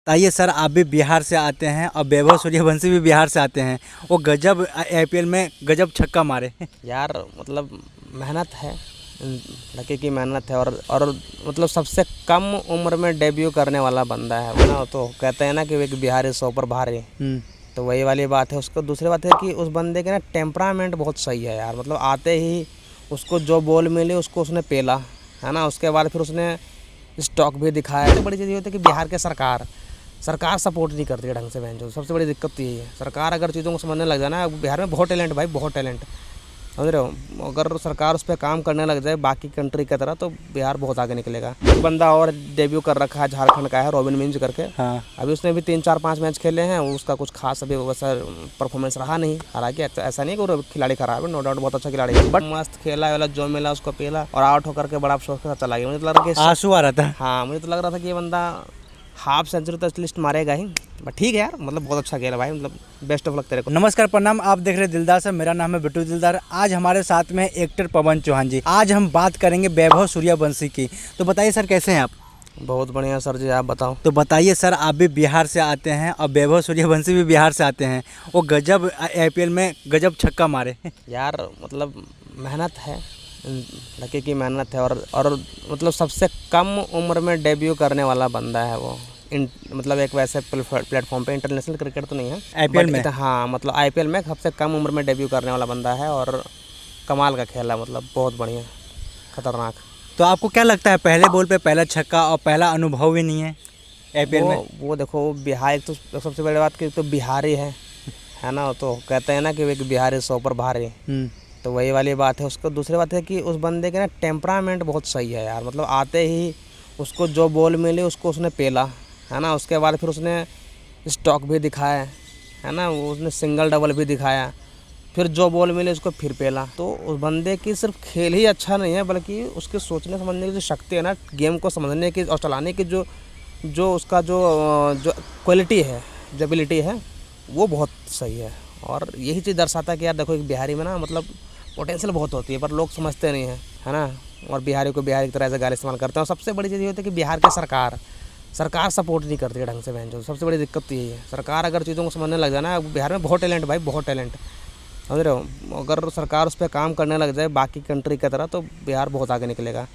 बताइए सर, आप भी बिहार से आते हैं और वैभव सूर्यवंशी भी बिहार से आते हैं। वो गजब आईपीएल में गजब छक्का मारे। यार मतलब मेहनत है, लड़के की मेहनत है और मतलब सबसे कम उम्र में डेब्यू करने वाला बंदा है वो ना। तो कहते हैं ना कि एक बिहारी 100 पर भारी। तो वही वाली बात है। उसको दूसरी बात है कि उस बंदे के ना टेम्परामेंट बहुत सही है यार। मतलब आते ही उसको जो बॉल मिली उसको उसने पेला है ना। उसके बाद फिर उसने स्टॉक भी दिखाया। सबसे बड़ी चीज़ ये होती है कि बिहार के सरकार सपोर्ट नहीं करती है ढंग से। बहन जो सबसे बड़ी दिक्कत तो यही है। सरकार अगर चीज़ों को समझने लग जाए ना, बिहार में बहुत टैलेंट भाई, बहुत टैलेंट, समझ रहे हो। अगर सरकार उस पर काम करने लग जाए बाकी कंट्री की तरह, तो बिहार बहुत आगे निकलेगा। एक बंदा और डेब्यू कर रखा है, झारखंड का है, रॉबिन मिंज करके। हाँ। अभी उसने भी 3-4-5 मैच खेले हैं। उसका कुछ खास अभी वैसा परफॉर्मेंस रहा नहीं। हालांकि ऐसा नहीं कि खिलाड़ी खराब है, नो डाउट बहुत अच्छा खिलाड़ी है, बट मस्त खेला वाला जो मिला उसको पेला और आउट होकर के बड़ा अफसोस के साथ चला गया। मुझे तो लग रहा था आंसू आ रहा था। हाँ, मुझे तो लग रहा था कि ये बंदा हाफ सेंचुरी तो एटलीस्ट मारेगा ही। बट ठीक है यार, मतलब बहुत अच्छा खेला भाई। मतलब बेस्ट ऑफ लक तेरे को। नमस्कार, प्रणाम। आप देख रहे हैं दिलदार से। मेरा नाम है बिट्टू दिलदार। आज हमारे साथ में एक्टर पवन चौहान जी। आज हम बात करेंगे वैभव सूर्यवंशी की। तो बताइए सर, कैसे हैं आप? बहुत बढ़िया सर जी, आप बताओ। तो बताइए सर, आप भी बिहार से आते हैं और वैभव सूर्यवंशी भी बिहार से आते हैं। वो गजब आईपीएल में गजब छक्का मारे। यार मतलब मेहनत है, लड़के की मेहनत है और मतलब सबसे कम उम्र में डेब्यू करने वाला बंदा है वो। मतलब एक वैसे प्लेटफॉर्म पे, इंटरनेशनल क्रिकेट तो नहीं है आईपीएल में। हाँ, मतलब आईपीएल में सबसे कम उम्र में डेब्यू करने वाला बंदा है और कमाल का खेला। मतलब बहुत बढ़िया, खतरनाक। तो आपको क्या लगता है, पहले बॉल पे पहला छक्का और पहला अनुभव भी नहीं है आईपीएल में? वो देखो, बिहार एक तो सबसे बड़ी बात कि तो बिहारी है ना। तो कहते हैं ना कि एक बिहारी 100 पर भारी। तो वही वाली बात है। उसको दूसरी बात है कि उस बंदे के ना टेम्परामेंट बहुत सही है यार। मतलब आते ही उसको जो बॉल मिली उसको उसने पेला है ना। उसके बाद फिर उसने स्टॉक भी दिखाया है ना। उसने सिंगल डबल भी दिखाया। फिर जो बॉल मिले उसको फिर पेला। तो उस बंदे की सिर्फ खेल ही अच्छा नहीं है, बल्कि उसके सोचने समझने की जो शक्ति है ना, गेम को समझने की और चलाने की जो उसका जो क्वालिटी है, जो एबिलिटी है, वो बहुत सही है। और यही चीज़ दर्शाता है कि यार देखो, एक बिहारी में ना मतलब पोटेंशियल बहुत होती है, पर लोग समझते नहीं हैं, है ना। और बिहारी को बिहारी की तरह से गाली इस्तेमाल करते हैं। और सबसे बड़ी चीज़ ये होती है कि बिहार के सरकार सपोर्ट नहीं करती है ढंग से। बहन जो सबसे बड़ी दिक्कत तो यही है। सरकार अगर चीज़ों को समझने लग जाए ना, बिहार में बहुत टैलेंट भाई, बहुत टैलेंट, समझ रहे हो। अगर सरकार उस पर काम करने लग जाए बाकी कंट्री की तरह, तो बिहार बहुत आगे निकलेगा।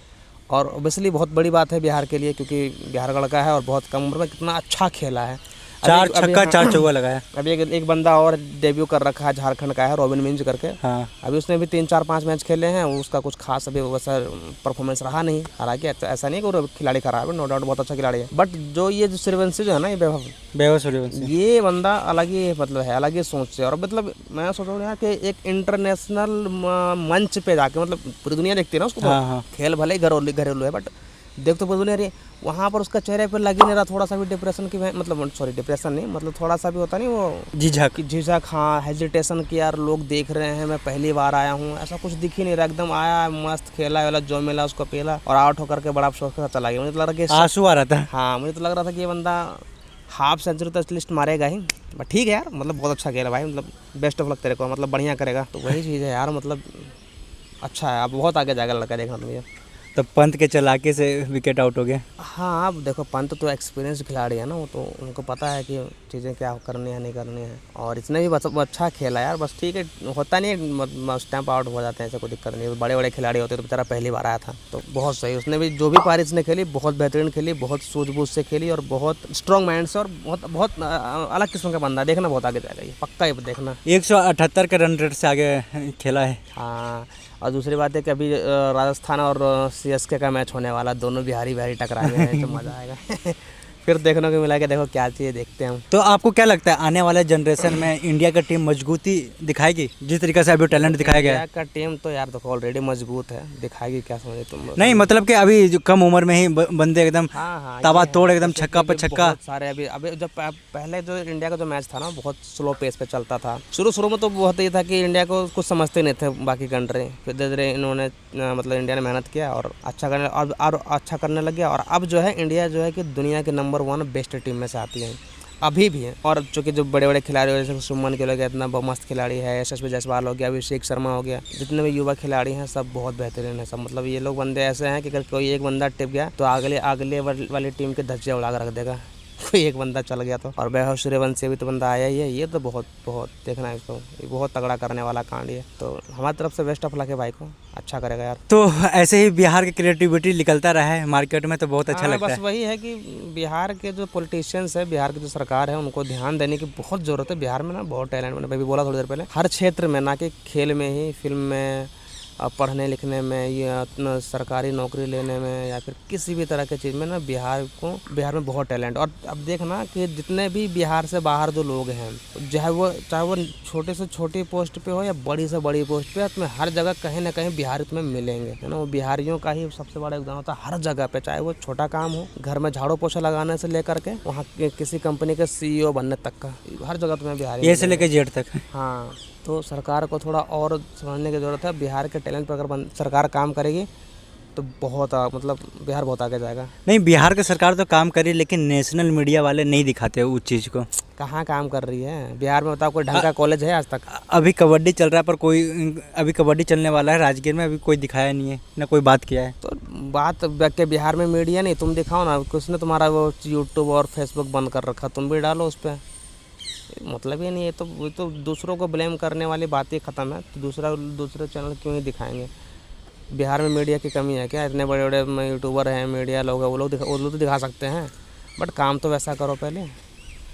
और ओबियसली बहुत बड़ी बात है बिहार के लिए, क्योंकि बिहार का लड़का है और बहुत कम उम्र में कितना अच्छा खेला है। 4 छक्का 4 चौका लगाया। अभी एक बंदा और डेब्यू कर रखा है, झारखंड का है, रॉबिन मिंज करके। हाँ। अभी उसने भी 3-4-5 मैच खेले हैं। उसका कुछ खास अभी वैसा परफॉर्मेंस रहा नहीं। हालांकि ऐसा नहीं कि खिलाड़ी खराब है, नो डाउट बहुत अच्छा खिलाड़ी है, बट जो ये सूर्यवंशी जो है ना, ये वैभव सूर्यवंशी, ये बंदा अलग ही मतलब है, अलग ही सोच से। और मतलब मैं सोच रहा हूँ कि एक इंटरनेशनल मंच पे जाके, मतलब पूरी दुनिया देखती है ना उसको। हाँ हाँ। खेल भले ही घरेलू है, बट देख तो पूरी दुनिया रही। वहाँ पर उसका चेहरे पर लग ही नहीं रहा थोड़ा सा भी डिप्रेशन की, मतलब सॉरी डिप्रेशन नहीं, मतलब थोड़ा सा भी होता नहीं वो झिझक, हाँ, हेजिटेशन की, यार लोग देख रहे हैं, मैं पहली बार आया हूँ, ऐसा कुछ दिख ही नहीं रहा। एकदम आया, मस्त खेला वाला जो मिला उसको पेला और आउट होकर के बड़ा अफसोस के साथ चला गया। मुझे तो लग रहा कि आंसू आ रहा था। हाँ, मुझे तो लग रहा था कि ये बंदा हाफ सेंचुरी तो एटलीस्ट मारेगा ही। बट ठीक है यार, मतलब बहुत अच्छा खेला भाई। मतलब बेस्ट ऑफ लक तेरे को, मतलब बढ़िया करेगा। तो वही चीज़ है यार, मतलब अच्छा है। अब बहुत आगे जाएगा लड़का, देखना तुम ये। तो पंत के चलाके से विकेट आउट हो गया। हाँ, अब देखो, पंत तो एक्सपीरियंस खिलाड़ी है ना, वो तो उनको पता है कि चीज़ें क्या करनी है नहीं करनी है। और इसने भी बस अच्छा खेला यार। बस ठीक है, होता नहीं स्टैंप आउट हो जाते हैं, ऐसे कोई दिक्कत नहीं। बड़े बड़े खिलाड़ी होते तो बेचारा पहली बार आया था, तो बहुत सही। उसने भी जो भी पारी इसने खेली बहुत बेहतरीन खेली, बहुत सूझबूझ से खेली और बहुत स्ट्रॉन्ग माइंड से, और बहुत अलग किस्म का बंदा। देखना बहुत आगे जाएगा ये, पक्का ये देखना। 178 के रन रेट से आगे खेला है। हाँ, और दूसरी बात है कि अभी राजस्थान और सीएसके का मैच होने वाला, दोनों बिहारी टकराएंगे हैं, तो मज़ा आएगा। फिर देखने को मिला कि देखो क्या चाहिए, देखते हैं हम। तो आपको क्या लगता है, आने वाले जनरेशन में इंडिया का टीम मजबूती दिखाएगी जिस तरीके से अभी टैलेंट दिखाया गया है? इंडिया का टीम तो यार देखो ऑलरेडी मजबूत है, दिखाएगी क्या समझे तुम? नहीं, मतलब कि अभी जो कम उम्र में ही बंदे एकदम हाँ, तवा तोड़, एकदम छक्का पे छक्का। बहुत सारे अभी जब पहले जो इंडिया का जो मैच था ना, बहुत स्लो पेस पे चलता था। शुरू में तो बहुत ये था कि इंडिया को कुछ समझते नहीं थे बाकी कंट्री। फिर धीरे धीरे इन्होंने मतलब इंडिया ने मेहनत किया और अच्छा करने लग गया। और अब जो है इंडिया जो है कि दुनिया के नंबर 1 बेस्ट टीम में से आती है, अभी भी है। और चूँकि जो बड़े बड़े खिलाड़ी जैसे शुभमन गिल हो गया, इतना मस्त खिलाड़ी है, यशस्वी जायसवाल हो गया, अभिषेक शर्मा हो गया, जितने भी युवा खिलाड़ी हैं सब बहुत बेहतरीन है सब। मतलब ये लोग बंदे ऐसे हैं कि अगर कोई एक बंदा टिप गया तो अगले वाली टीम के धज्जियाँ उड़ा कर रख देगा। कोई एक बंदा चल गया तो। और वैभव सूर्यवंशी भी तो बंदा आया ही है, ये तो बहुत बहुत देखना है इसको, ये बहुत तगड़ा करने वाला कांड है। तो हमारी तरफ से बेस्ट ऑफ लक है भाई को, अच्छा करेगा यार। तो ऐसे ही बिहार की क्रिएटिविटी निकलता रहा है मार्केट में तो बहुत अच्छा लगता बस है। वही है कि बिहार के जो पॉलिटिशियंस है, बिहार की जो सरकार है, उनको ध्यान देने की बहुत ज़रूरत है। बिहार में ना बहुत टैलेंट, मैंने भी बोला थोड़ी देर पहले, हर क्षेत्र में, ना कि खेल में ही, फिल्म में, पढ़ने लिखने में, या सरकारी नौकरी लेने में, या फिर किसी भी तरह की चीज़ में ना बिहार में बहुत टैलेंट। और अब देखना कि जितने भी बिहार से बाहर जो लोग हैं, चाहे वो छोटे से छोटी पोस्ट पे हो या बड़ी से बड़ी पोस्ट पे, तुम्हें हर जगह कहीं ना कहीं बिहार तुम्हें मिलेंगे, है ना। वो बिहारियों का ही सबसे बड़ा योगदान होता है हर जगह पे, चाहे वो छोटा काम हो, घर में झाड़ू पोछा लगाने से लेकर के वहाँ किसी कंपनी के CEO बनने तक का, हर जगह तुम्हें बिहारी ये से लेकर जेड तक। हाँ, तो सरकार को थोड़ा और समझने की ज़रूरत है। बिहार के टैलेंट पर अगर सरकार काम करेगी तो बहुत मतलब बिहार बहुत आगे जाएगा। नहीं, बिहार की सरकार तो काम करी, लेकिन नेशनल मीडिया वाले नहीं दिखाते उस चीज़ को। कहाँ काम कर रही है बिहार में, बताओ कोई ढंग का कॉलेज है आज तक? अभी कबड्डी चल रहा है, पर कोई, अभी कबड्डी चलने वाला है राजगीर में, अभी कोई दिखाया नहीं है, ना कोई बात किया है। तो बात के बिहार में मीडिया नहीं, तुम दिखाओ ना, किसने तुम्हारा वो यूट्यूब और फेसबुक बंद कर रखा, तुम भी डालो उस पर, मतलब ही नहीं है। तो दूसरों को ब्लेम करने वाली बात ही ख़त्म है। तो दूसरे चैनल क्यों ही दिखाएंगे? बिहार में मीडिया की कमी है क्या? इतने बड़े बड़े यूट्यूबर हैं, मीडिया लोग हैं, वो लोग तो दिखा सकते हैं, बट काम तो वैसा करो पहले।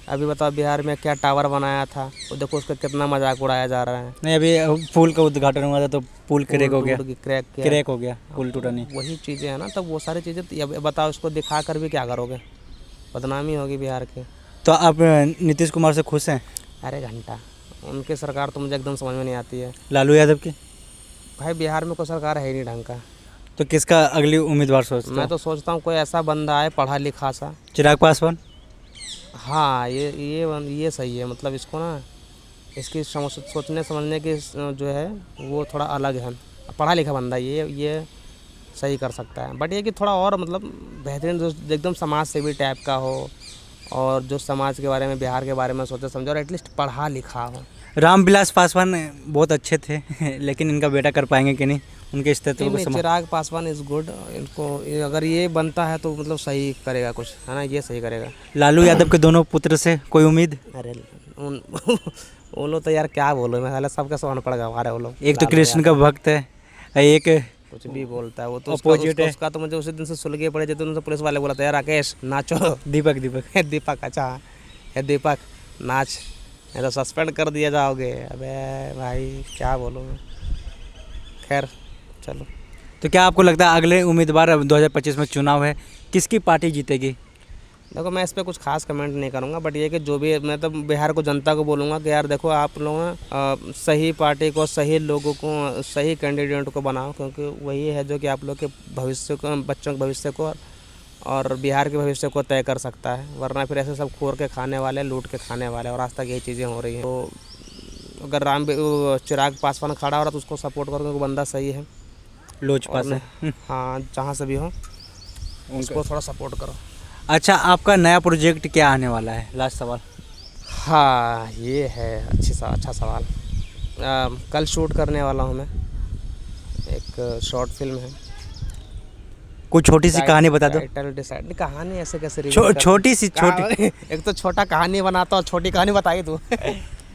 अभी बताओ बिहार में क्या टावर बनाया था, वो देखो उसका कितना मजाक उड़ाया जा रहा है। नहीं, अभी पुल का उद्घाटन हुआ था तो पुल क्रैक हो गया, क्रैक हो गया, पुल टूटा नहीं। वही चीज़ें हैं ना, तब वो सारी चीज़ें बताओ, उसको दिखा कर भी क्या करोगे? बदनामी होगी बिहार की। तो आप नीतीश कुमार से खुश हैं? अरे घंटा, उनकी सरकार तो मुझे एकदम समझ में नहीं आती है। लालू यादव की? भाई बिहार में कोई सरकार है ही नहीं ढंग का। तो किसका अगली उम्मीदवार सोचते हैं? मैं तो सोचता हूँ कोई ऐसा बंदा आए पढ़ा लिखा सा। चिराग पासवान? हाँ, ये सही है, मतलब इसको ना, इसकी सोचने समझने की जो है वो थोड़ा अलग है। पढ़ा लिखा बंदा ये सही कर सकता है, बट ये कि थोड़ा और मतलब बेहतरीन, जो एकदम समाज सेवी टाइप का हो, और जो समाज के बारे में, बिहार के बारे में सोचे समझे, और एटलीस्ट पढ़ा लिखा हो। रामविलास पासवान बहुत अच्छे थे लेकिन इनका बेटा कर पाएंगे कि नहीं, उनके स्थिति को चिराग पासवान इज़ गुड। इनको अगर ये बनता है तो मतलब सही करेगा कुछ, है ना, ये सही करेगा। लालू यादव के दोनों पुत्र से कोई उम्मीद? अरे वो लोग तो यार क्या बोलो, मैं साला सबका सवाल पड़ गया हमारे वो लोग। एक तो कृष्ण का भक्त है, एक कुछ भी बोलता है वो तो, अपोजिट है। उसका तो मुझे उसी दिन से सुलगे पड़े जब उनसे पुलिस वाले बोला था, यार राकेश नाचो। दीपक अच्छा है, दीपक नाच, नहीं तो सस्पेंड कर दिया जाओगे। अबे भाई क्या बोलूँ मैं, खैर चलो। तो क्या आपको लगता है अगले उम्मीदवार, अब 2025 में चुनाव है, किसकी पार्टी जीतेगी? देखो मैं इस पर कुछ खास कमेंट नहीं करूँगा, बट ये कि जो भी, मैं तो बिहार को जनता को बोलूँगा कि यार देखो, आप लोग सही पार्टी को, सही लोगों को, सही कैंडिडेट को बनाओ, क्योंकि वही है जो कि आप लोग के भविष्य को, बच्चों के भविष्य को और बिहार के भविष्य को तय कर सकता है। वरना फिर ऐसे सब खोर के खाने वाले, लूट के खाने वाले, और आज तक यही चीज़ें हो रही हैं। तो अगर चिराग पासवान खड़ा हो रहा तो उसको सपोर्ट करो, क्योंकि बंदा सही है, लोजपा से। हाँ, जहाँ से भी हो उसको थोड़ा सपोर्ट करो। अच्छा, आपका नया प्रोजेक्ट क्या आने वाला है? लास्ट सवाल। हाँ, ये है अच्छा सवाल। कल शूट करने वाला हूँ मैं, एक शॉर्ट फिल्म है। कोई छोटी सी कहानी बता दो। टाइटल डिसाइड नहीं, कहानी ऐसे कैसे छोटी सी एक तो छोटा कहानी बनाता हूँ, छोटी कहानी बताई तू।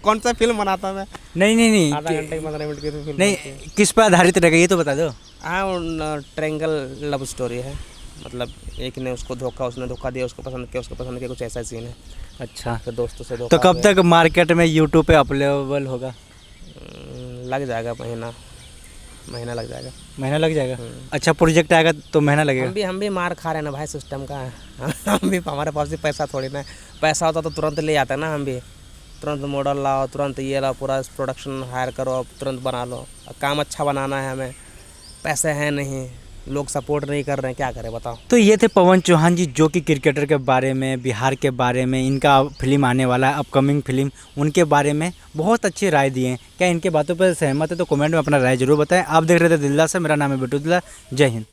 कौन सा फिल्म बनाता मैं? नहीं आधा घंटे 15 मिनट की फिल्म नहीं, किस पर आधारित रहेगा ये तो बता दो। हाँ, ट्रायंगल लव स्टोरी है, मतलब एक ने उसको धोखा, उसने धोखा दिया, उसको पसंद किया, उसको पसंद किया, कुछ ऐसा सीन है। अच्छा, तो दोस्तों से धोखा। तो कब तक मार्केट में यूट्यूब पे अवेलेबल होगा? लग जाएगा महीना लग जाएगा। महीना लग जाएगा? अच्छा, प्रोजेक्ट आएगा तो महीना लगेगा। हम भी मार खा रहे हैं ना भाई सिस्टम का। हम भी, हमारे पास भी पैसा थोड़ी ना, पैसा होता तो तुरंत ले आते ना। हम भी तुरंत मॉडल लाओ, तुरंत ये लाओ, पूरा प्रोडक्शन हायर करो, तुरंत बना लो। काम अच्छा बनाना है हमें, पैसे हैं नहीं, लोग सपोर्ट नहीं कर रहे हैं, क्या करें बताओ। तो ये थे पवन चौहान जी, जो कि क्रिकेटर के बारे में, बिहार के बारे में, इनका फिल्म आने वाला है, अपकमिंग फिल्म, उनके बारे में बहुत अच्छी राय दिए हैं। क्या इनके बातों पर सहमत है तो कमेंट में अपना राय जरूर बताएं। आप देख रहे थे दिलदार से, मेरा नाम है बिट्टू दिलदार। जय हिंद।